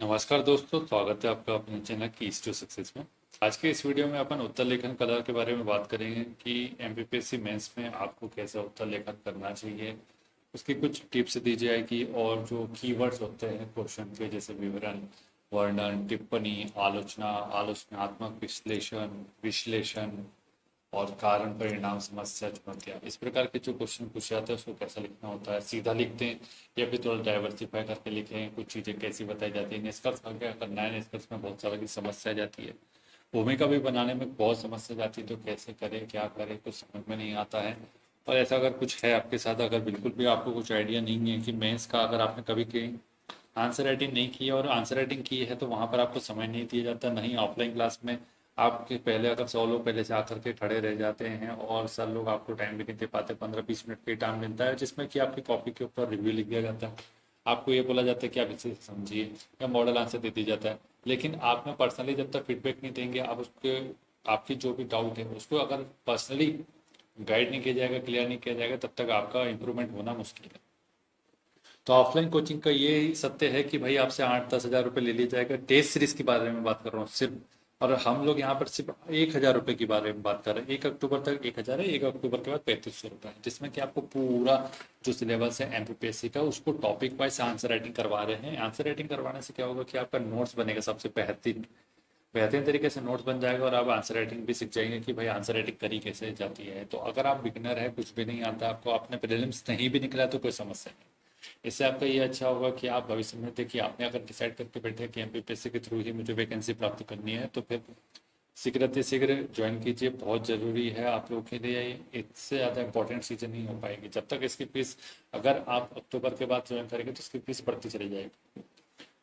नमस्कार दोस्तों, स्वागत है आपका अपने चैनल की टू सक्सेस में। आज के इस वीडियो में अपन उत्तर लेखन कला के बारे में बात करेंगे कि एमपीपीएससी मेंस में आपको कैसे उत्तर लेखन करना चाहिए। उसकी कुछ टिप्स दी जाएगी और जो कीवर्ड्स होते हैं क्वेश्चन के, जैसे विवरण, वर्णन, टिप्पणी, आलोचना, आलोचनात्मक विश्लेषण, विश्लेषण और कारण, परिणाम, समस्या, चुनौतियाँ, इस प्रकार के जो क्वेश्चन पूछे जाते हैं उसको कैसा लिखना होता है। सीधा लिखते हैं या फिर थोड़ा डाइवर्सिफाई करके लिखें, कुछ चीज़ें कैसी बताई जाती है, निष्कर्ष का क्या करना है, निष्कर्ष में बहुत सारी समस्या जाती है। भूमिका भी बनाने में बहुत समस्या जाती है, तो कैसे करें, क्या करें, कुछ समझ में नहीं आता है। और ऐसा अगर कुछ है आपके साथ, अगर बिल्कुल भी आपको कुछ आइडिया नहीं है कि मेंस का, अगर आपने कभी कहीं आंसर राइटिंग नहीं की है और आंसर राइटिंग की है तो वहाँ पर आपको समय नहीं दिया जाता, नहीं ऑफलाइन क्लास में आपके पहले अगर 100 लोग पहले से आकर के खड़े रह जाते हैं और सर लोग आपको टाइम भी नहीं दे पाते, 15-20 मिनट का टाइम मिलता है जिसमें कि आपकी कॉपी के ऊपर रिव्यू लिख दिया जाता है। आपको ये बोला जाता है कि आप इसे समझिए या मॉडल आंसर दे दिया जाता है। लेकिन आप में पर्सनली जब तक फीडबैक नहीं देंगे, आप उसके आपकी जो भी डाउट है उसको अगर पर्सनली गाइड नहीं किया जाएगा, क्लियर नहीं किया जाएगा, तब तक आपका इम्प्रूवमेंट होना मुश्किल है। तो ऑफलाइन कोचिंग का ये सत्य है कि भाई आपसे 8-10 हज़ार रुपये ले लिया जाएगा। टेस्ट सीरीज के बारे में बात कर रहा हूँ सिर्फ, और हम लोग यहाँ पर सिर्फ 1 हज़ार रुपये के बारे में बात कर रहे हैं। 1 अक्टूबर तक 1 हज़ार है, 1 अक्टूबर के बाद 3500 रुपये है, जिसमें कि आपको पूरा जो सिलेबस है एमपीपीएससी का उसको टॉपिक वाइज आंसर राइटिंग करवा रहे हैं। आंसर राइटिंग करवाने से क्या होगा कि आपका नोट्स बनेगा सबसे बेहतरीन बेहतरीन तरीके से नोट्स बन जाएगा और आप आंसर राइटिंग भी सीख जाएंगे कि भाई आंसर राइटिंग करी कैसे जाती है। तो अगर आप बिगिनर है, कुछ भी नहीं आता आपको, आपने प्रीलिम्स नहीं भी निकला तो कोई समस्या नहीं। इससे आपका ये अच्छा होगा कि आप भविष्य में देखिए, आपने अगर डिसाइड करके बैठे कि एमपीपीएससी के थ्रू ही मुझे वैकेंसी प्राप्त करनी है, तो फिर शीघ्र अतिशीघ्र ज्वाइन कीजिए। बहुत ज़रूरी है आप लोगों के लिए, इससे ज़्यादा इंपॉर्टेंट चीज़ें नहीं हो पाएगी जब तक इसकी फीस, अगर आप अक्टूबर के बाद ज्वाइन करेंगे तो इसकी फीस बढ़ती चली जाएगी।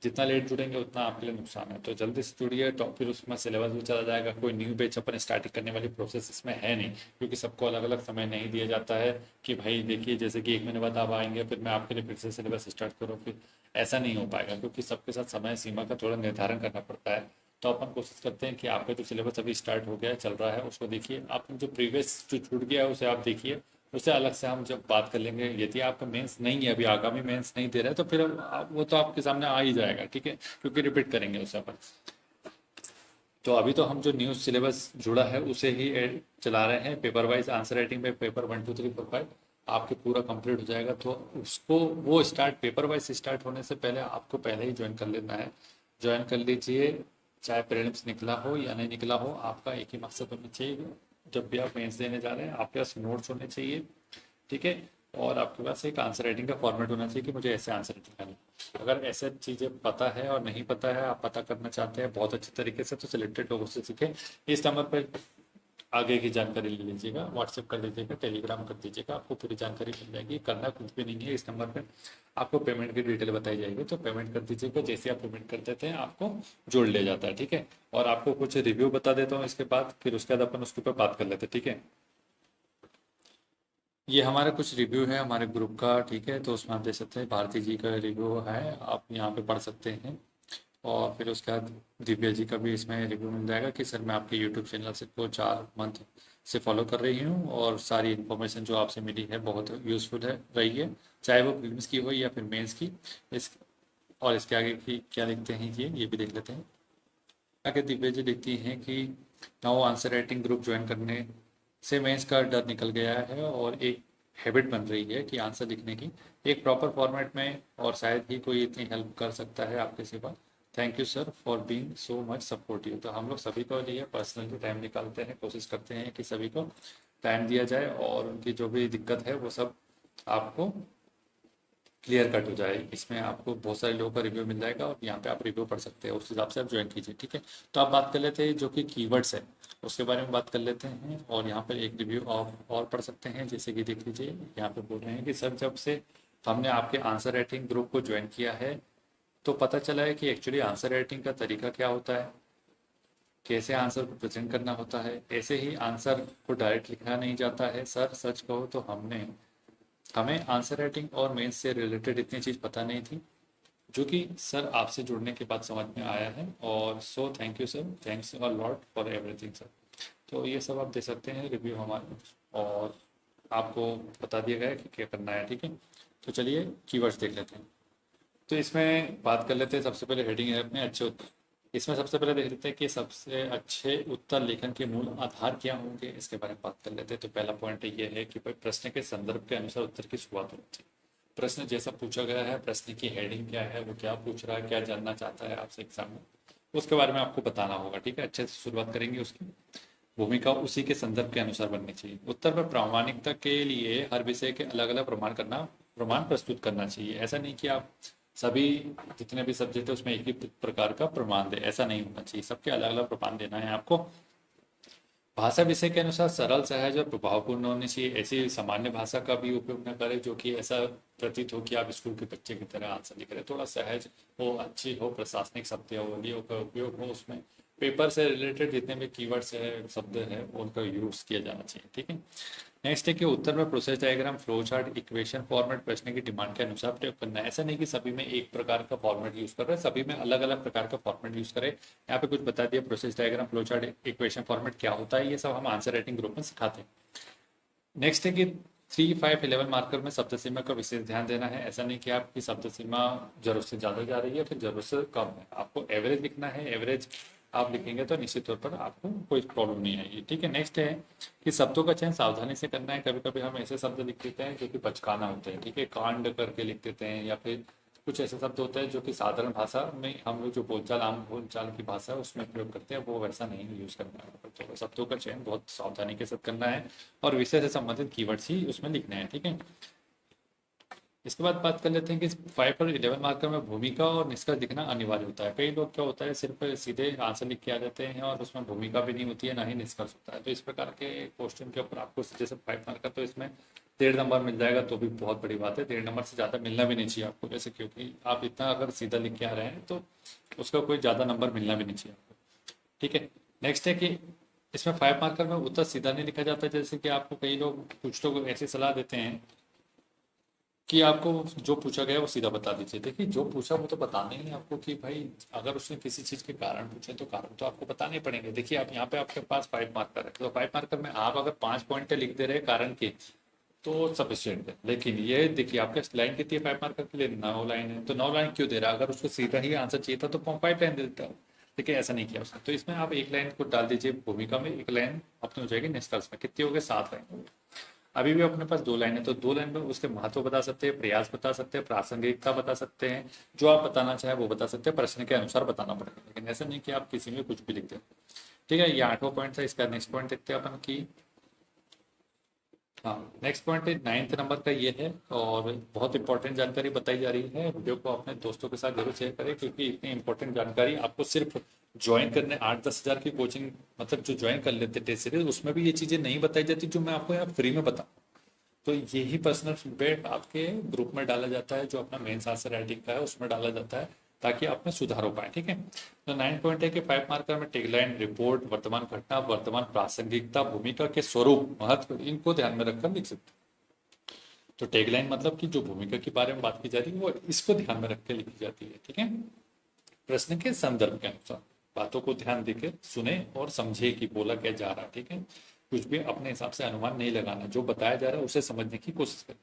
जितना लेट जुड़ेंगे उतना आपके लिए नुकसान है, तो जल्दी से जुड़िए। तो फिर उसमें सिलेबस भी चला जाएगा, कोई न्यू बैच अपन स्टार्ट करने वाली प्रोसेस इसमें है नहीं, क्योंकि सबको अलग अलग समय नहीं दिया जाता है कि भाई देखिए जैसे कि 1 महीने बाद आप आएंगे फिर मैं आपके लिए फिर से सिलेबस स्टार्ट करूँ, फिर ऐसा नहीं हो पाएगा, क्योंकि सबके साथ समय सीमा का थोड़ा निर्धारण करना पड़ता है। तो अपन कोशिश करते हैं कि आपका जो सिलेबस अभी स्टार्ट हो गया है, चल रहा है, उसको देखिए। आप जो प्रीवियस जो छूट गया है उसे आप देखिए, उससे अलग से हम जब बात कर लेंगे। यदि आपका मेंस नहीं है, अभी आगामी मेंस नहीं दे रहा है, तो फिर वो तो आपके सामने आ ही जाएगा, ठीक है, क्योंकि रिपीट करेंगे उसे अपन। तो अभी तो हम जो न्यू सिलेबस जुड़ा है उसे ही चला रहे हैं। पेपर वाइज आंसर राइटिंग में पेपर 1 2 3 4 5 आपके पूरा कंप्लीट हो जाएगा। तो उसको वो स्टार्ट, पेपर वाइज स्टार्ट होने से पहले आपको पहले ही ज्वाइन कर लेना है। ज्वाइन कर लीजिए, चाहे प्रीलिम्स निकला हो या नहीं निकला हो, आपका एक ही मकसद होना चाहिए। जब भी आप मेंस देने जा रहे हैं आपके पास नोट्स होने चाहिए, ठीक है, और आपके पास एक आंसर राइटिंग का फॉर्मेट होना चाहिए कि मुझे ऐसे आंसर राइटिंग करना है। अगर ऐसे चीज़ें पता है और नहीं पता है, आप पता करना चाहते हैं बहुत अच्छे तरीके से, तो सिलेक्टेड लोगों से सीखें। इस नंबर पर आगे की जानकारी ले लीजिएगा, व्हाट्सएप कर लीजिएगा, टेलीग्राम कर दीजिएगा, आपको पूरी जानकारी मिल जाएगी। करना कुछ भी नहीं है। इस नंबर पर आपको पेमेंट की डिटेल बताई जाएगी, तो पेमेंट कर दीजिएगा। जैसे आप पेमेंट कर देते हैं आपको जोड़ लिया जाता है, ठीक है। और आपको कुछ रिव्यू बता देता हूँ इसके बाद, फिर उसके बाद अपन उसके ऊपर बात कर लेते हैं, ठीक है। ये हमारा कुछ रिव्यू है हमारे ग्रुप का, ठीक है। तो उसमें आप देख सकते हैं भारती जी का रिव्यू है, आप यहाँ पे पढ़ सकते हैं। और फिर उसके बाद दिव्या जी का भी इसमें रिव्यू मिल जाएगा कि सर मैं आपके यूट्यूब चैनल से को 4 मंथ से फॉलो कर रही हूँ और सारी इन्फॉर्मेशन जो आपसे मिली है बहुत यूज़फुल है रही है, चाहे वो प्रीलिम्स की हो या फिर मेंस की। इस और इसके आगे की क्या लिखते हैं ये भी देख लेते हैं। आगे दिव्या जी लिखती हैं कि now answer writing group join करने से मेंस का डर निकल गया है और एक हैबिट बन रही है कि आंसर लिखने की एक प्रॉपर फॉर्मेट में, और शायद ही कोई इतनी हेल्प कर सकता है आपके सिवा। Thank you sir for being so much supportive. तो हम लोग सभी को लिए पर्सनली टाइम निकालते हैं, कोशिश करते हैं कि सभी को टाइम दिया जाए और उनकी जो भी दिक्कत है वो सब आपको क्लियर कट हो जाए। इसमें आपको बहुत सारे लोगों का रिव्यू मिल जाएगा और यहाँ पे आप रिव्यू पढ़ सकते हैं, उस हिसाब से आप ज्वाइन कीजिए, ठीक है। तो आप बात कर लेते हैं जो कि कीवर्ड्स है उसके बारे में बात कर लेते हैं। और यहाँ पर एक रिव्यू और पढ़ सकते हैं, जैसे कि देख लीजिए यहाँ पे बोल रहे हैं कि सर जब से हमने आपके आंसर राइटिंग ग्रुप को ज्वाइन किया है तो पता चला है कि एक्चुअली आंसर राइटिंग का तरीका क्या होता है, कैसे आंसर को प्रेजेंट करना होता है। ऐसे ही आंसर को डायरेक्ट लिखा नहीं जाता है सर, सच कहो तो हमें आंसर राइटिंग और मेंस से रिलेटेड इतनी चीज़ पता नहीं थी, जो कि सर आपसे जुड़ने के बाद समझ में आया है। और so thank you sir, thanks a lot for everything sir. तो ये सब आप दे सकते हैं रिव्यू हमारे, और आपको बता दिया गया है कि क्या करना है, ठीक है। तो चलिए कीवर्ड्स देख लेते हैं। तो इसमें बात कर लेते हैं, सबसे पहले हेडिंग है अपने अच्छे उत्तर। इसमें सबसे पहले देख लेते हैं कि सबसे अच्छे उत्तर लेखन के मूल आधार क्या होंगे, इसके बारे में बात कर लेते हैं। तो पहला पॉइंट ये है कि भाई प्रश्न के संदर्भ के अनुसार उत्तर की शुरुआत होनी चाहिए। प्रश्न जैसा पूछा गया है, प्रश्न की हेडिंग क्या है, वो क्या पूछ रहा है, क्या जानना चाहता है आपसे एग्जाम में, उसके बारे में आपको बताना होगा। ठीक है, अच्छे से शुरुआत करेंगे। उसकी भूमिका उसी के संदर्भ के अनुसार बननी चाहिए। उत्तर में प्रामाणिकता के लिए हर विषय के अलग अलग प्रमाण प्रस्तुत करना चाहिए। ऐसा नहीं कि आप सभी जितने भी सब्जेक्ट है उसमें एक ही प्रकार का प्रमाण दे, ऐसा नहीं होना चाहिए। सबके अलग अलग प्रमाण देना है आपको। भाषा विषय के अनुसार सरल, सहज और प्रभावपूर्ण होनी चाहिए। ऐसी सामान्य भाषा का भी उपयोग न करें जो कि ऐसा प्रतीत हो कि आप स्कूल के बच्चे की तरह आंसर लिख रहे हैं। थोड़ा सहज हो, अच्छी हो, प्रशासनिक शब्दावलियों का उपयोग हो उसमें। पेपर से रिलेटेड जितने भी कीवर्ड्स है, शब्द है, उनका यूज किया जाना चाहिए। ठीक है। नेक्स्ट है कि उत्तर में process diagram, flow chart, equation format प्रश्न की डिमांड के अनुसार प्रयोग करना है। ऐसा नहीं कि सभी में एक प्रकार का फॉर्मेट यूज कर रहे हैं, सभी में अलग अलग प्रकार का फॉर्मेट यूज करें। यहाँ पे कुछ बता दिया, process diagram, flow chart, equation format क्या होता है, ये सब हम आंसर राइटिंग ग्रुप में सिखाते हैं। नेक्स्ट है कि 3, 5, 11 मार्कर में शब्द सीमा का विशेष ध्यान देना है। ऐसा नहीं कि आपकी शब्द सीमा जरूरत से ज़्यादा जा रही है फिर जरूरत से कम है, आपको एवरेज लिखना है। एवरेज आप लिखेंगे तो निश्चित तौर पर आपको कोई प्रॉब्लम नहीं आएगी। ठीक है। नेक्स्ट है कि शब्दों का चयन सावधानी से करना है। कभी कभी हम ऐसे शब्द लिख देते हैं जो कि बचकाना होते हैं। ठीक है, कांड करके लिख देते हैं, या फिर कुछ ऐसे शब्द होते हैं जो कि साधारण भाषा में हम लोग जो बोलचाल, आम बोलचाल की भाषा है उसमें प्रयोग करते हैं, वो वैसा नहीं यूज करना है। तो शब्दों का चयन बहुत सावधानी के साथ करना है और विषय से संबंधित कीवर्ड्स ही उसमें लिखने हैं। ठीक है। इसके बाद बात कर लेते हैं कि 5 और 11 मार्कर में भूमिका और निष्कर्ष लिखना अनिवार्य होता है। कई लोग क्या होता है सिर्फ सीधे आंसर लिख के आ जाते हैं और उसमें भूमिका भी नहीं होती है, ना ही निष्कर्ष होता है। तो इस प्रकार के क्वेश्चन के ऊपर आपको जैसे 5 मार्कर, तो इसमें 1.5 नंबर मिल जाएगा तो भी बहुत बड़ी बात है। 1.5 नंबर से ज़्यादा मिलना भी नहीं चाहिए आपको, जैसे क्योंकि आप इतना अगर सीधा लिख के आ रहे हैं तो उसका कोई ज़्यादा नंबर मिलना भी नहीं चाहिए आपको। ठीक है। नेक्स्ट है कि इसमें 5 मार्कर में उत्तर सीधा नहीं लिखा जाता, जैसे कि आपको कई लोग, कुछ लोग ऐसी सलाह देते हैं कि आपको जो पूछा गया वो सीधा बता दीजिए। देखिए, जो पूछा वो तो बताना ही है आपको कि भाई अगर उसने किसी चीज़ के कारण पूछे तो कारण तो आपको बताने पड़ेंगे। देखिए, आप यहाँ पे आपके पास 5 मार्कर है, तो 5 मार्कर में आप अगर 5 पॉइंट लिख दे रहे कारण के तो सफिशियंट है। लेकिन ये देखिए आपके लाइन कितनी है 5 मार्कर के लिए, 9 लाइन है। तो 9 लाइन क्यों दे रहा है? अगर उसको सीधा ही आंसर चाहिए था तो 5 लाइन दे देता है। देखिए, ऐसा नहीं किया उसने। तो इसमें आप एक लाइन को डाल दीजिए भूमिका में, एक लाइन अपनी हो जाएगी निष्कर्ष में। कितनी हो गई? 7 लाइन। अभी भी अपने पास 2 लाइन है, तो 2 लाइन में उसके महत्व बता सकते हैं, प्रयास बता सकते हैं, प्रासंगिकता बता सकते हैं, जो आप बताना चाहे वो बता सकते हैं। प्रश्न के अनुसार बताना पड़ेगा, लेकिन ऐसा नहीं कि आप किसी में कुछ भी लिख दें। ठीक है, ये 8वां पॉइंट था। इसका नेक्स्ट पॉइंट देखते हैं अपन की। हाँ, नेक्स्ट पॉइंट 9th नंबर का ये है और बहुत इंपॉर्टेंट जानकारी बताई जा रही है। वीडियो को अपने दोस्तों के साथ जरूर शेयर करें, क्योंकि इतनी इंपॉर्टेंट जानकारी आपको सिर्फ ज्वाइन करने 8-10 हज़ार की कोचिंग, मतलब जो ज्वाइन कर लेते टेस्ट सीरीज, उसमें भी ये चीज़ें नहीं बताई जाती जो मैं आपको यहाँ फ्री में बताऊँ। तो यही पर्सनल फीडबैक आपके ग्रुप में डाला जाता है, जो अपना मेंस आंसर राइटिंग का है उसमें डाला जाता है, ताकि आप में सुधार हो पाए। ठीक है। तो 9 पॉइंट है कि 5 मार्कर में टेगलाइन, रिपोर्ट, वर्तमान घटना, वर्तमान प्रासंगिकता, भूमिका के स्वरूप, महत्व, इनको ध्यान में रखकर लिख सकते हैं। तो टेगलाइन मतलब कि जो भूमिका के बारे में बात की जा रही है वो इसको ध्यान में रख के लिखी जाती है। ठीक है। प्रश्न के संदर्भ के अनुसार बातों को ध्यान देकर सुने और समझे कि बोला क्या जा रहा है। ठीक है। कुछ भी अपने हिसाब से अनुमान नहीं लगाना, जो बताया जा रहा है उसे समझने की कोशिश करें।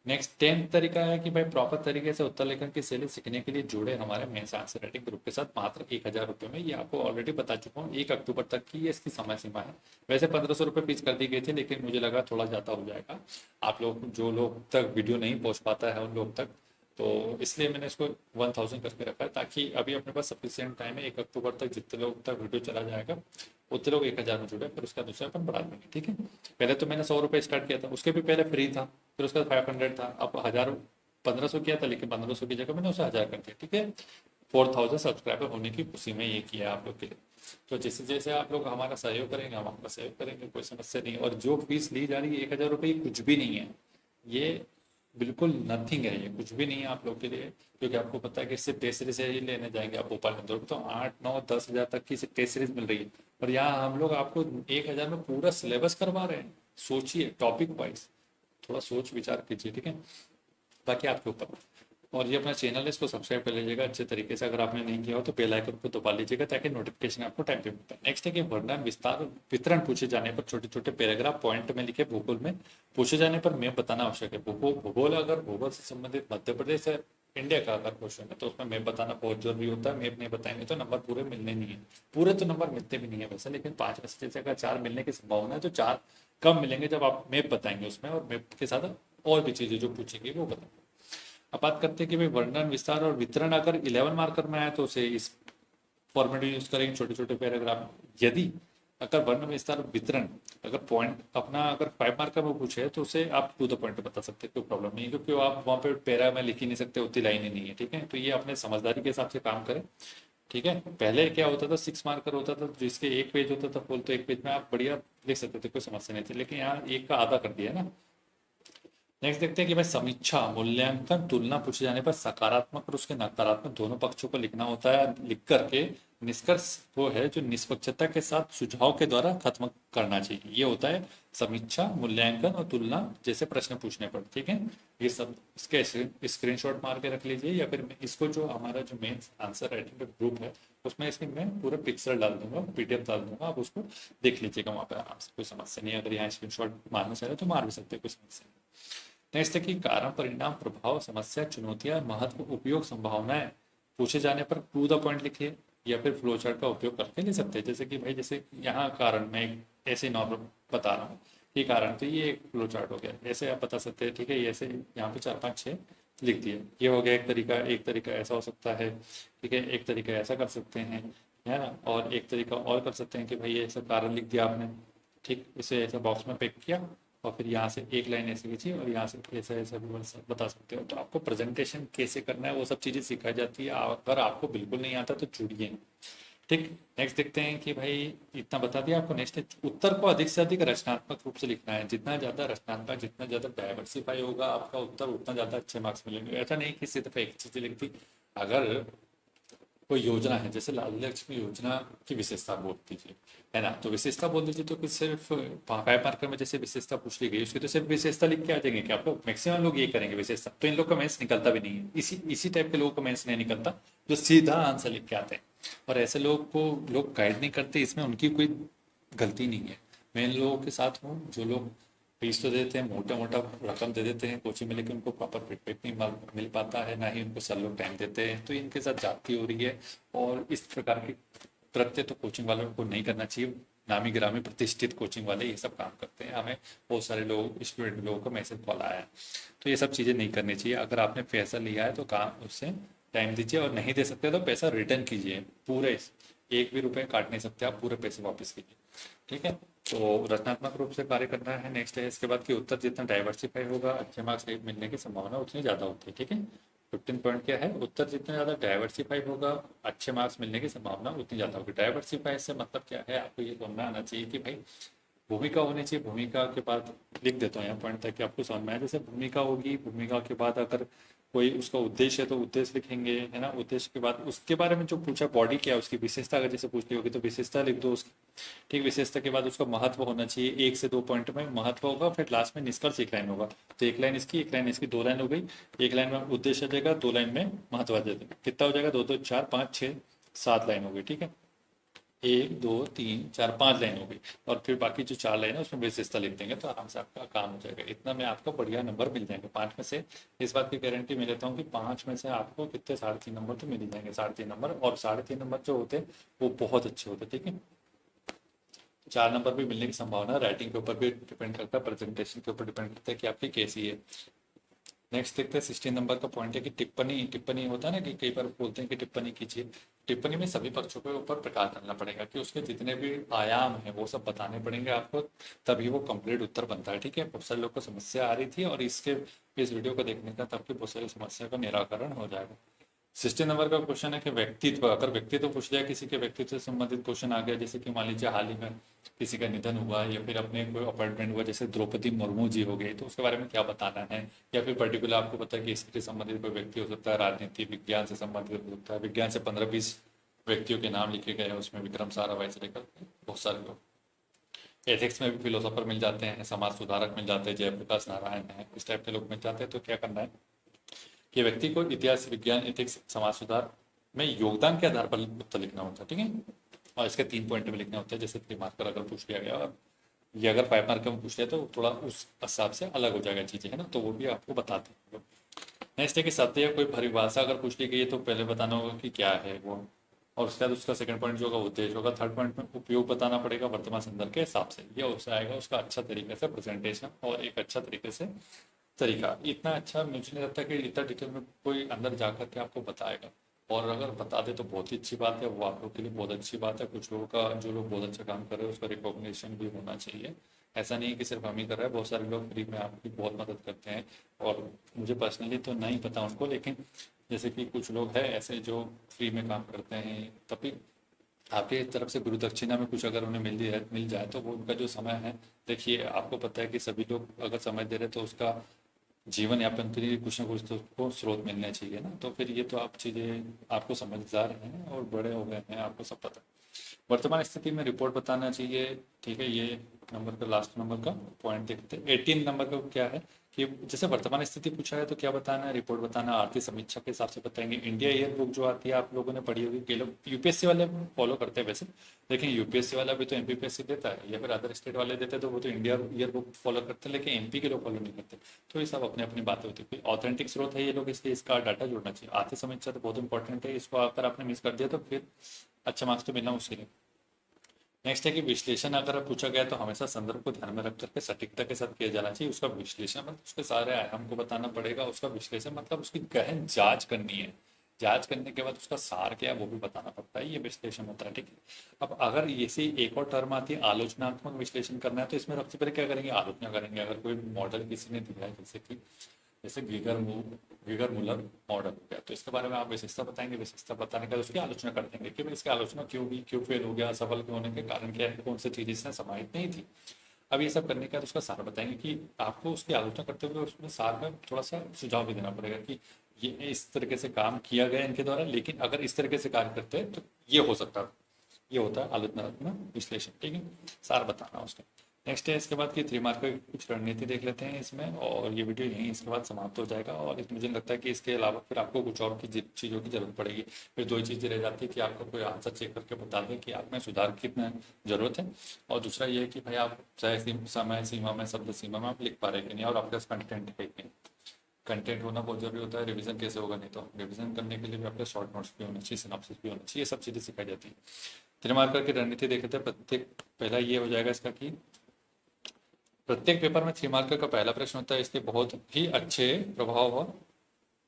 नेक्स्ट 10th तरीका है कि भाई प्रॉपर तरीके से उत्तर लेखन की शैली सीखने के लिए जुड़े हमारे मेंस आंसर राइटिंग ग्रुप के साथ मात्र 1000 रुपये में। ये आपको ऑलरेडी बता चुका हूँ, 1 अक्टूबर तक की ये इसकी समय सीमा है। वैसे 1500 रुपये फीस कर दी गई थी, लेकिन मुझे लगा थोड़ा ज़्यादा हो जाएगा। आप लोग, जो लोग तक वीडियो नहीं पहुँच पाता है उन लोग तक, तो इसलिए मैंने इसको 1000 करके रखा है, ताकि अभी अपने पास सफिशियंट टाइम है। 1 अक्टूबर तक जितने लोग तक वीडियो चला जाएगा उतने लोग 1000 में जुड़े, फिर उसका दूसरा अपन बढ़ा देंगे। ठीक है। पहले तो मैंने 100 रुपये स्टार्ट किया था, उसके भी पहले फ्री था, फिर उसका 500 था, अब 1000, 1500 किया था, लेकिन 1500 की जगह मैंने उसे 1000 कर दिया। ठीक है। 4000 सब्सक्राइबर होने की खुशी में ये किया आप लोग के लिए। तो जैसे जैसे आप लोग हमारा सहयोग करेंगे, हम आपका सहयोग करेंगे, कोई समस्या नहीं। और जो फीस ली जा रही है 1000 रुपये, कुछ भी नहीं है, ये बिल्कुल नथिंग है, ये कुछ भी नहीं है आप लोग के लिए। क्योंकि आपको पता है कि सिर्फ टेस्ट सीरीज ही लेने जाएंगे आप भोपाल इंदौर, तो 8, 9, 10 हज़ार तक की सिर्फ टेस्ट सीरीज मिल रही है, और यहाँ हम लोग आपको 1000 में पूरा सिलेबस करवा रहे हैं। सोचिए, टॉपिक वाइज थोड़ा सोच विचार कीजिए। ठीक है। बाकी आपके ऊपर। और ये अपना चैनल है, इसको सब्सक्राइब कर लीजिएगा अच्छे तरीके से। अगर आपने नहीं किया हो तो बेल आइकन को दबा लीजिएगा ताकि नोटिफिकेशन आपको टाइम पे मिलता है। नेक्स्ट है कि वर्णन विस्तार वितरण पूछे जाने पर छोटे छोटे पैराग्राफ पॉइंट में लिखे भूगोल में पूछे जाने पर मैप बताना आवश्यक है। भूगोल अगर भूगोल से संबंधित मध्य प्रदेश है इंडिया का अगर क्वेश्चन है तो उसमें मैप बताना बहुत जरूरी होता है। मैप नहीं बताएंगे तो नंबर पूरे मिलने नहीं है, पूरे तो नंबर मिलते भी नहीं है वैसे, लेकिन 5 में से जैसे अगर 4 मिलने की संभावना है तो 4 कम मिलेंगे जब आप मैप बताएंगे उसमें, और मैप के साथ और भी चीजें जो पूछेंगी वो बताएंगे। अब बात करते हैं कि भाई वर्णन विस्तार और वितरण अगर 11 मार्कर में आए तो उसे इस फॉर्मेट में यूज करेंगे, छोटे छोटे पैराग्राफ। यदि अगर वर्णन विस्तार और वितरण अगर पॉइंट अपना अगर 5 मार्कर में पूछे तो उसे आप टू द पॉइंट बता सकते हैं, कोई प्रॉब्लम नहीं है, क्योंकि आप वहाँ पे पैरा में लिख ही नहीं सकते, उतनी लाइन ही नहीं है। ठीक है, तो ये अपने समझदारी के हिसाब से काम करें। ठीक है, पहले क्या होता था 6 मार्कर होता था जिसके एक पेज होता था फुल, तो एक पेज में आप बढ़िया लिख सकते थे, कोई समस्या नहीं थी, लेकिन यहाँ एक का आधा कर दिया ना। नेक्स्ट देखते हैं कि भाई समीक्षा मूल्यांकन तुलना पूछे जाने पर सकारात्मक और उसके नकारात्मक दोनों पक्षों को लिखना होता है। लिख करके निष्कर्ष वो है जो निष्पक्षता के साथ सुझाव के द्वारा खत्म करना चाहिए। ये होता है समीक्षा मूल्यांकन और तुलना जैसे प्रश्न पूछने पर। ठीक है, ये सब इसके स्क्रीनशॉट मार के रख लीजिए, या फिर इसको जो हमारा जो मेन आंसर राइटिंग का ग्रुप है उसमें इसमें मैं पूरा पिक्चर डाल दूंगा, पीडीएफ डाल दूंगा, आप उसको देख लीजिएगा वहाँ पे आराम से, कोई समस्या नहीं है। अगर यहाँ स्क्रीनशॉट मारना चाहे तो मार भी सकते हैं, कोई समस्या नहीं। नेक्स्ट है कि कारण परिणाम प्रभाव समस्या चुनौतियां महत्व उपयोग संभावनाएं पूछे जाने पर टू द पॉइंट लिखिए, या फिर फ्लो चार्ट का उपयोग करके लिख सकते हैं। जैसे कि भाई जैसे यहाँ कारण मैं एक ऐसे नॉर्मल बता रहा हूँ कि कारण, तो ये एक फ्लो चार्ट हो गया, ऐसे आप बता सकते हैं। ठीक है, ये ऐसे यहाँ पे 4 5 6 लिख दिए, ये हो गया एक तरीका। एक तरीका ऐसा हो सकता है, ठीक है, एक तरीका ऐसा कर सकते हैं, है ना, और एक तरीका और कर सकते हैं कि भाई ऐसा कारण लिख दिया आपने, ठीक, इसे ऐसा बॉक्स में पैक किया और फिर यहाँ से एक लाइन ऐसे खींची और यहाँ से ऐसा ऐसा भी बता सकते हो। तो आपको प्रेजेंटेशन कैसे करना है वो सब चीज़ें सिखाई जाती है। अगर आपको बिल्कुल नहीं आता तो जुड़िए। ठीक, नेक्स्ट देखते हैं कि भाई इतना बता दिया आपको। नेक्स्ट है उत्तर को अधिक से अधिक रचनात्मक रूप से लिखना है। जितना ज़्यादा रचनात्मक, जितना ज़्यादा डाइवर्सिफाई होगा आपका उत्तर, उतना ज़्यादा अच्छे मार्क्स मिलेंगे। ऐसा नहीं कि सिर्फ एक चीज़ लिख दी। अगर कोई योजना है जैसे लाल लक्ष्मी योजना की विशेषता बोल दीजिए, है ना, तो विशेषता बोल दीजिए, तो कुछ सिर्फ 5 मार्कर में जैसे विशेषता पूछ ली गई उसकी तो सिर्फ विशेषता लिख के आ जाएंगे। क्या आप लोग मैक्सिमम लोग ये करेंगे विशेषता, तो इन लोग का मेंस निकलता भी नहीं है। इसी टाइप के लोगों का मेंस नहीं निकलता जो सीधा आंसर लिख के आते हैं, और ऐसे लोग को लोग गाइड नहीं करते, इसमें उनकी कोई गलती नहीं है। मैं इन लोगों के साथ हूँ जो लोग फीस तो देते हैं, मोटा मोटा रकम दे देते हैं कोचिंग में, लेकिन उनको प्रॉपर फीडबैक नहीं मिल पाता है, ना ही उनको सर लोग टाइम देते हैं, तो इनके साथ जाती हो रही है। और इस प्रकार के कृत्य तो कोचिंग वालों को नहीं करना चाहिए। नामी गिरामी प्रतिष्ठित कोचिंग वाले ये सब काम करते हैं। हमें बहुत सारे लोग स्टूडेंट लोगों को मैसेज कॉल आया है, तो ये सब चीज़ें नहीं करनी चाहिए। अगर आपने पैसा लिया है तो काम उससे टाइम दीजिए, और नहीं दे सकते तो पैसा रिटर्न कीजिए। पूरे एक भी रुपए काट नहीं सकते आप, पूरे पैसे वापस कीजिए। ठीक है, तो रचनात्मक रूप से कार्य करना है। नेक्स्ट है इसके बाद कि उत्तर जितना डाइवर्सिफाई होगा अच्छे मार्क्स मिलने की संभावना उतनी ज़्यादा होती है। ठीक है, 15 पॉइंट क्या है, उत्तर जितना ज़्यादा डाइवर्सिफाई होगा अच्छे मार्क्स मिलने की संभावना उतनी ज़्यादा होगी। डाइवर्सिफाई से मतलब क्या है, आपको ये समझना आना चाहिए कि भाई भूमिका होनी चाहिए। भूमिका के बाद लिख देता हूँ यहाँ पॉइंट ताकि आपको समझ में आए। जैसे भूमिका होगी, भूमिका के बाद अगर कोई उसका उद्देश्य है तो उद्देश्य लिखेंगे, है ना। उद्देश्य के बाद उसके बारे में जो पूछा, बॉडी क्या है उसकी विशेषता, अगर जैसे पूछ ली होगी तो विशेषता लिख दो उसकी। ठीक, विशेषता के बाद उसका महत्व होना चाहिए, 1 से 2 पॉइंट में महत्व होगा, फिर लास्ट में निष्कर्ष एक लाइन होगा। तो एक लाइन इसकी, एक लाइन इसकी, 2 लाइन हो गई। एक लाइन में उद्देश्य आ जाएगा, 2 लाइन में महत्व आ जाएगा। कितना हो जाएगा, 2 2 4 5 6 7 लाइन हो गई। ठीक है, 1 2 3 4 5 लाइन हो गई, और फिर बाकी जो 4 लाइन है उसमें विशेषता लिख देंगे तो आराम से आपका काम हो जाएगा। इतना में आपका बढ़िया नंबर मिल जाएंगे 5 में से। इस बात की गारंटी मैं लेता हूँ कि 5 में से आपको कितने 3.5 नंबर तो मिल ही जाएंगे, 3.5 नंबर। और 3.5 नंबर जो होते हैं वो बहुत अच्छे होते हैं। ठीक है, 4 नंबर भी मिलने की संभावना राइटिंग के ऊपर भी डिपेंड करता है, प्रेजेंटेशन के ऊपर डिपेंड करता है कि आपकी कैसी है। नेक्स्ट देखते हैं 16 नंबर का पॉइंट है कि टिप्पणी। टिप्पणी होता है ना कि कई बार बोलते हैं कि टिप्पणी कीजिए। टिप्पणी में सभी पक्षों के ऊपर प्रकाश डालना पड़ेगा कि उसके जितने भी आयाम हैं वो सब बताने पड़ेंगे आपको, तभी वो कंप्लीट उत्तर बनता है। ठीक है, बहुत सारे लोग को समस्या आ रही थी, और इस वीडियो को देखने का तब की बहुत सारी समस्या का निराकरण हो जाएगा। 16 नंबर का क्वेश्चन है कि व्यक्तित्व। अगर व्यक्तित्व पूछ जाए, किसी के व्यक्तित्व से संबंधित क्वेश्चन आ गया, जैसे कि मान लीजिए हाल ही में किसी का निधन हुआ, या फिर अपने कोई अपॉइंटमेंट हुआ, जैसे द्रौपदी मुर्मू जी हो गई, तो उसके बारे में क्या बताना है। या फिर पर्टिकुलर आपको पता है कि इससे संबंधित कोई व्यक्ति हो सकता है, राजनीति विज्ञान से संबंधित हो सकता है, विज्ञान से 15-20 व्यक्तियों के नाम लिखे गए हैं उसमें, विक्रम साराभाई से लेकर बहुत सारे लोग। एथिक्स में भी फिलोसोफर मिल जाते हैं, समाज सुधारक मिल जाते हैं, जयप्रकाश नारायण है, इस टाइप के लोग मिल जाते हैं। तो क्या करना है, कि व्यक्ति को इतिहास, विज्ञान, एथिक्स, समाज सुधार में योगदान के आधार पर उत्तर लिखना होता है, ठीक है। और इसके 3 पॉइंट में लिखना होता है, जैसे 3 मार्कर अगर पूछ लिया गया और ये अगर 5 मार्कर में पूछ लिया तो थोड़ा उस हिसाब से अलग हो जाएगा चीज़ें, है ना, तो वो भी आपको बताते हैं। नेक्स्ट है कि शब्द या कोई परिभाषा अगर पूछ ली गई है तो पहले बताना होगा कि क्या है वो, और उसके बाद उसका सेकंड पॉइंट जो होगा उद्देश्य होगा, थर्ड पॉइंट में उपयोग बताना पड़ेगा वर्तमान संदर्भ के हिसाब से, ये उससे आएगा उसका अच्छा तरीके से प्रेजेंटेशन और एक अच्छा तरीके से तरीका। इतना अच्छा मुझे नहीं लगता कि इतना डिटेल में कोई अंदर जाकर के आपको बताएगा, और अगर बता दे तो बहुत ही अच्छी बात है, वो आप लोग के लिए बहुत अच्छी बात है। कुछ लोगों का, जो लोग बहुत अच्छा काम कर रहे हैं उसका रिकॉग्निशन भी होना चाहिए। ऐसा नहीं है कि सिर्फ हम ही कर रहे हैं, बहुत सारे लोग फ्री में आपकी बहुत मदद करते हैं, और मुझे पर्सनली तो नहीं पता उनको, लेकिन जैसे कि कुछ लोग हैं ऐसे जो फ्री में काम करते हैं, तभी आपके तरफ से गुरु दक्षिणा में कुछ अगर उन्हें मिल जाए तो वो उनका जो समय है, देखिए आपको पता है कि सभी लोग अगर समय दे रहे तो उसका जीवन यापन के लिए कुछ ना कुछ तो उसको स्रोत मिलना चाहिए ना, तो फिर ये तो आप चीज़ें, आपको समझदार हैं और बड़े हो गए हैं, आपको सब पता है। वर्तमान स्थिति में रिपोर्ट बताना चाहिए, ठीक है। ये नंबर का लास्ट नंबर का पॉइंट देखते हैं। 18 नंबर का क्या है कि जैसे वर्तमान स्थिति पूछा है तो क्या बताना है, रिपोर्ट बताना, आर्थिक समीक्षा के हिसाब से बताएंगे। इंडिया ईयर बुक जो आती है आप लोगों ने पढ़ी होगी, कई लोग यूपीएससी वाले फॉलो करते हैं वैसे, लेकिन यूपीएससी वाला भी तो एमपीपीएससी देता है, या फिर अदर स्टेट वाले देते हैं तो वो तो इंडिया ईयर बुक फॉलो करते हैं, लेकिन एमपी के लोग फॉलो नहीं करते। तो ये सब अपनी अपनी बातें होती है, ऑथेंटिक स्रोत है ये लोग, इसलिए इसका डाटा जोड़ना चाहिए। आर्थिक समीक्षा तो बहुत इंपॉर्टेंट है, इसको अगर आपने मिस कर दिया तो फिर अच्छा मार्क्स तो मिलना मुश्किल है। नेक्स्ट है कि विश्लेषण अगर पूछा गया तो हमेशा संदर्भ को ध्यान में रख करके सटीकता के साथ किया जाना चाहिए। उसका विश्लेषण मतलब उसके सारे आयाम को बताना पड़ेगा, उसका विश्लेषण मतलब उसकी गहन जांच करनी है, जांच करने के बाद उसका सार क्या है वो भी बताना पड़ता है, ये विश्लेषण होता है, ठीक है। अब अगर इसी एक और टर्म आती है आलोचनात्मक विश्लेषण करना है, तो इसमें सबसे पहले क्या करेंगे, आलोचना करेंगे। अगर कोई मॉडल किसी ने दिया है, जैसे ग्रीगर मूलर मॉडल हो गया, तो इसके बारे में आप विशेषता बताएंगे, विशेषता बताने के बाद उसकी आलोचना कर देंगे कि भाई इसकी आलोचना क्यों हुई, क्यों फेल हो गया, असफल क्यों होने के कारण क्या है, कौन सी चीज़ इसने समाहित नहीं थी। अब ये सब करने के बाद उसका सार बताएंगे कि आपको उसकी आलोचना करते हुए उसमें सार में थोड़ा सा सुझाव भी देना पड़ेगा कि ये इस तरीके से काम किया गया इनके द्वारा, लेकिन अगर इस तरीके से कार्य करते हैं तो ये हो सकता है। ये होता है आलोचनात्मक विश्लेषण, ठीक है, सार बताना उसका। नेक्स्ट है इसके बाद की 3 मार्क की कुछ रणनीति देख लेते हैं इसमें, और ये वीडियो यहीं इसके बाद समाप्त हो जाएगा। और मुझे लगता है कि इसके अलावा फिर आपको कुछ और की चीज़ों की जरूरत पड़ेगी। फिर 2 ही चीज़ें रह जाती है कि आपको कोई आंसर चेक करके बता दें कि आप में सुधार की कितना जरूरत है, और दूसरा ये है कि भाई आप चाहे समय सीमा में, शब्द सीमा में आप लिख पा रहे कि नहीं, और आपके पास कंटेंट है कि नहीं। कंटेंट होना बहुत जरूरी होता है, रिवीजन कैसे होगा, नहीं तो रिवीजन करने के लिए भी आपके शॉर्ट नोट्स भी होने चाहिए, सिनॉप्सिस भी होना चाहिए, ये सब चीज़ें सिखाई जाती है। 3 मार्कर की रणनीति देखते हैं। प्रत्येक पहला ये हो जाएगा इसका कि प्रत्येक पेपर में 3 मार्कर का पहला प्रश्न होता है, इसके बहुत ही अच्छे प्रभाव और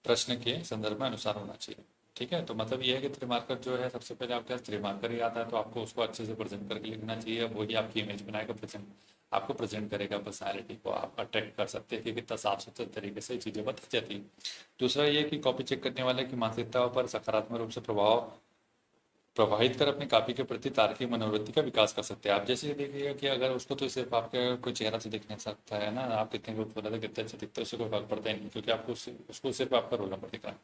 प्रश्न के संदर्भ में अनुसार होना चाहिए, ठीक है। तो मतलब ये है कि 3 मार्कर जो है सबसे पहले आपके पास 3 मार्कर ही आता है, तो आपको उसको अच्छे से प्रेजेंट करके लिखना चाहिए। वही आपकी इमेज बनाएगा, आपको प्रेजेंट करेगा, पर्सनैलिटी को आप अट्रैक्ट कर सकते हैं कि कितना साफ सुथरे तरीके से चीज़ें बताई जाती है। दूसरा ये कि कॉपी चेक करने वाले की मानसिकता पर सकारात्मक रूप से प्रवाहित कर अपनी कॉपी के प्रति तार्किक मनोवृत्ति का विकास कर सकते हैं आप। जैसे देखिएगा कि अगर उसको तो सिर्फ आपके कोई चेहरा से दिख नहीं सकता है ना, आप कितने ग्रुप बोला था, कितने अच्छे दिखते हैं, उससे कोई फर्क पड़ता ही नहीं, क्योंकि आपको उसको सिर्फ आपका रोल नंबर दिख रहा है।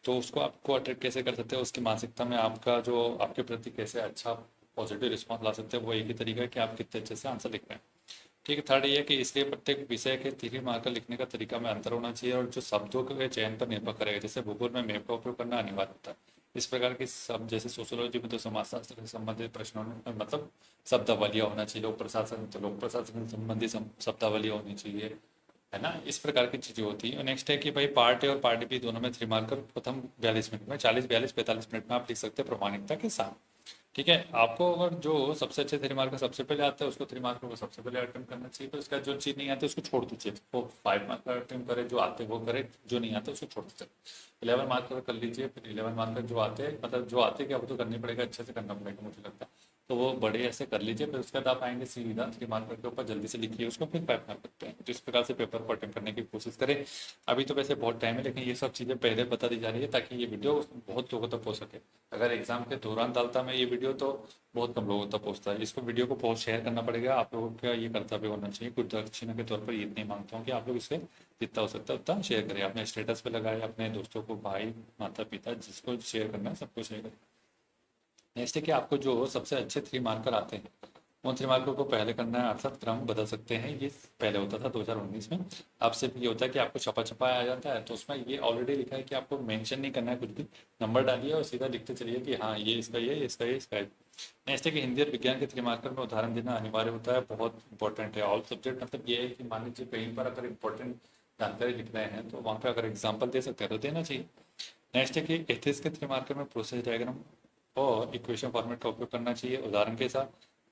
तो उसको आपको अट्रैक्ट कैसे कर सकते हैं, उसकी मानसिकता में आपका जो आपके प्रति कैसे अच्छा पॉजिटिव रिस्पॉन्स ला सकते हैं, वो एक ही तरीका है कि आप कितने अच्छे से आंसर लिख रहे हैं, ठीक है। थर्ड ये है कि इसलिए प्रत्येक विषय के 3 मार्कर लिखने का तरीका में अंतर होना चाहिए, और जो शब्दों के चयन पर निर्भर करेगा। जैसे भूगोल में मैप का उपयोग करना अनिवार्य होता है, इस प्रकार की सब, जैसे सोशियोलॉजी में तो समाजशास्त्र से संबंधित प्रश्नों में मतलब शब्दावलियाँ होना चाहिए, लोक प्रशासन तो लोक प्रशासन से संबंधित शब्दावलियाँ होनी चाहिए, है ना, इस प्रकार की चीज़ें होती है। नेक्स्ट है कि भाई पार्ट ए और पार्ट बी दोनों में 3 मार्कर प्रथम 42 मिनट में, 40, 42, 45 मिनट में आप लिख सकते हैं प्रमाणिकता के साथ, ठीक है। आपको अगर जो सबसे अच्छे 3 मार्कर सबसे पहले आता है उसको 3 मार्कर को सबसे पहले अटेम्प्ट करना चाहिए, तो इसका जो चीज़ नहीं आती उसको छोड़ दीजिए, वो 5 मार्कर अटेम्प्ट करे, जो आते वो करे, जो नहीं आता उसको छोड़ दीजिए। 11 मार्कर कर लीजिए, फिर 11 मार्कर जो आते हैं, मतलब जो आते क्या वो तो करने पड़ेगा, अच्छे से करना पड़ेगा मुझे लगता है, तो वो बड़े ऐसे कर लीजिए। फिर उसके बाद आप आएंगे सीधा 3 मार्कर के ऊपर, जल्दी से लिखिए उसको, फिर 5 मार्क करते हैं। तो इस प्रकार से पेपर को अटेम्प्ट करने की कोशिश करें। अभी तो वैसे बहुत टाइम है, लेकिन ये सब चीज़ें पहले बता दी जा रही है ताकि ये वीडियो बहुत लोगों तक पहुँच सके। अगर एग्जाम के दौरान डालता मैं ये वीडियो तो बहुत कम लोगों तक पहुँचता है। इसको वीडियो को बहुत शेयर करना पड़ेगा, आप लोगों का ये कर्तव्य होना चाहिए। कुछ दक्षिणा के तौर पर ये इतनी मांगता हूँ कि आप लोग इसे जितना हो सकता है उतना शेयर करें, अपने स्टेटस पे लगाए, अपने दोस्तों को, भाई, माता पिता, जिसको शेयर करना है सबको शेयर करें। नेक्स्ट है कि आपको जो सबसे अच्छे 3 मार्कर आते हैं उन 3 मार्कों को पहले करना है, अर्थात क्रम बदल सकते हैं। ये पहले होता था 2019 में। अब सिर्फ ये होता है कि आपको छपा छपा आ जाता है, तो उसमें ये ऑलरेडी लिखा है कि आपको मेंशन नहीं करना है कुछ भी, नंबर डालिए और सीधा लिखते चलिए कि हाँ ये इसका ये इसका ये इसका है। नेक्स्ट है कि हिंदी और विज्ञान के 3 मार्कर में उदाहरण देना अनिवार्य होता है, बहुत इंपॉर्टेंट है। ऑल सब्जेक्ट मतलब ये है कि मान लीजिए कहीं पर अगर इंपॉर्टेंट जानकारी लिख रहे हैं तो वहाँ पे अगर एग्जाम्पल दे सकते हैं तो देना चाहिए। नेक्स्ट है कि एथिक्स के 3 मार्कर में प्रोसेस डायग्राम और इक्वेशन फॉर्मेट का उपयोग करना चाहिए उदाहरण के साथ,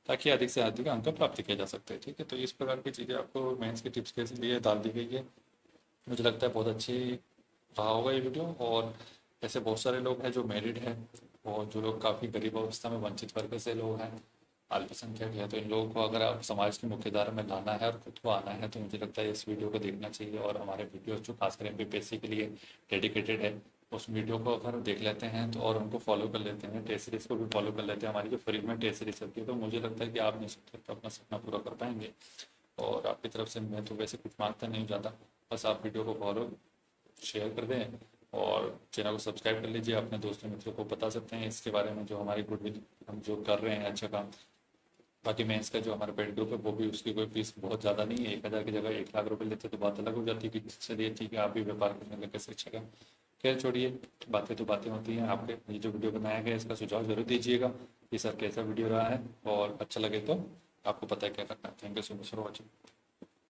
ताकि अधिक से अधिक अंक प्राप्त किया जा सकते हैं। ठीक है, तो इस प्रकार की चीज़ें आपको मेंस के टिप्स के लिए डाल दी गई है। मुझे लगता है बहुत अच्छी रहा होगा ये वीडियो। और ऐसे बहुत सारे लोग हैं जो मैरिड हैं और जो लोग काफ़ी गरीब अवस्था में वंचित वर्ग से लोग हैं, अल्पसंख्यक है, तो इन लोगों को अगर आप समाज की मुख्यधारा में लाना है और खुद को आना है तो मुझे लगता है इस वीडियो को देखना चाहिए। और हमारे वीडियोस जो खासकर एमपीपीएससी के लिए डेडिकेटेड है, उस वीडियो को अगर देख लेते हैं तो और उनको फॉलो कर लेते हैं, टेस्ट सीरीज को भी फॉलो कर लेते हैं, हमारी जो फ्री में टेस्ट सीरीज चलती है, तो मुझे लगता है कि आप निश्चित तौर पर अपना सपना पूरा कर पाएंगे। और आपकी तरफ से मैं तो वैसे कुछ मांगता नहीं ज़्यादा, बस आप वीडियो को फॉलो शेयर कर दें और चैनल को सब्सक्राइब कर लीजिए। अपने दोस्तों मित्रों को बता सकते हैं इसके बारे में, जो हमारी गुडविल हम जो कर रहे हैं अच्छा काम। बाकी मेंस का जो हमारा पेड ग्रुप है वो भी, उसकी कोई फीस बहुत ज़्यादा नहीं है, 1,000 की जगह 1 लाख रुपए लेते तो बात अलग हो जाती है कि चलिए ठीक है आप भी व्यापार करने लगे शिक्षा का। खैर छोड़िए, बातें तो बातें होती हैं। आपके ये जो वीडियो बनाया गया है इसका सुझाव जरूर दीजिएगा कि सर कैसा वीडियो रहा है, और अच्छा लगे तो आपको पता है क्या करना है। Thank you so much for watching.